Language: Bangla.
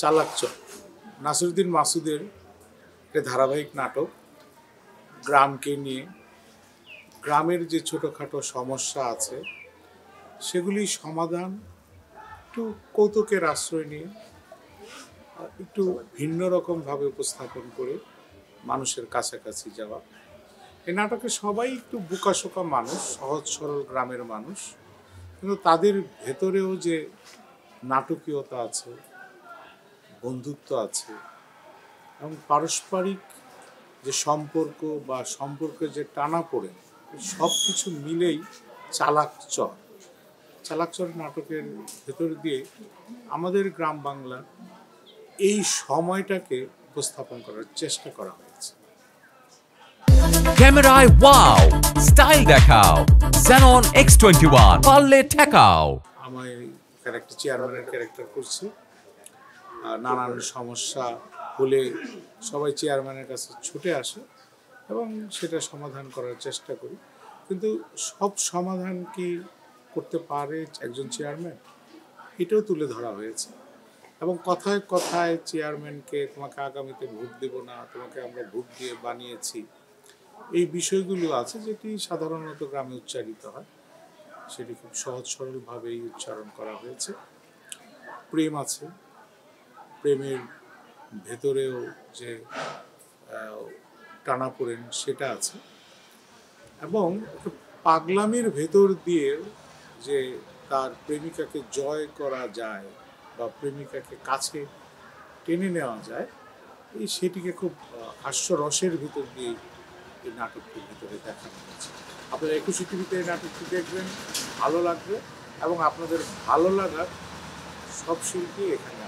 চালাকচর নাসিরুদ্দিন মাসুদের একটা ধারাবাহিক নাটক। গ্রামকে নিয়ে, গ্রামের যে ছোটোখাটো সমস্যা আছে সেগুলি সমাধান একটু কৌতুকের আশ্রয় নিয়ে একটু ভিন্ন রকমভাবে উপস্থাপন করে মানুষের কাছাকাছি যাওয়া। এই নাটকে সবাই একটু বোকাশোকা মানুষ, সহজ সরল গ্রামের মানুষ, কিন্তু তাদের ভেতরেও যে নাটকীয়তা আছে, বন্ধুত্ব আছে এবং পারস্পরিক যে সম্পর্ক বা সম্পর্কের যে টানাপোড়েন, সব কিছু মিলেই চালাকচর নাটকের ভেতর দিয়ে আমাদের গ্রাম বাংলার এই সময়টাকে উপস্থাপন করার চেষ্টা করা হয়েছে। ক্যামেরায় ওয়াও, স্টাইল দেখাও, Xenon X21 পারলে ঠেকাও। আমি ক্যারেক্টার চেয়ারম্যানের ক্যারেক্টার করছি। নানান সমস্যা হলে সবাই চেয়ারম্যানের কাছে ছুটে আসে এবং সেটা সমাধান করার চেষ্টা করি, কিন্তু সব সমাধান কি করতে পারে একজন চেয়ারম্যান, এটাও তুলে ধরা হয়েছে। এবং কথায় কথায় চেয়ারম্যানকে তোমাকে আগামীতে ভোট দেব না, তোমাকে আমরা ভোট দিয়ে বানিয়েছি, এই বিষয়গুলো আছে যেটি সাধারণত গ্রামে উচ্চারিত হয়, সেটি খুব সহজ সরলভাবেই উচ্চারণ করা হয়েছে। প্রেম আছে, প্রেমের ভেতরেও যে টানাপোড়েন সেটা আছে, এবং পাগলামির ভেতর দিয়ে যে তার প্রেমিকাকে জয় করা যায় বা প্রেমিকাকে কাছে টেনে নেওয়া যায়, এই সেটিকে খুব হাস্যরসের ভিতর দিয়ে এই নাটকটির ভিতরে দেখানো হয়েছে। আপনারা 21 টিভিতে এই নাটকটি দেখবেন, ভালো লাগবে এবং আপনাদের ভালো লাগার সব শিল্পী এখানে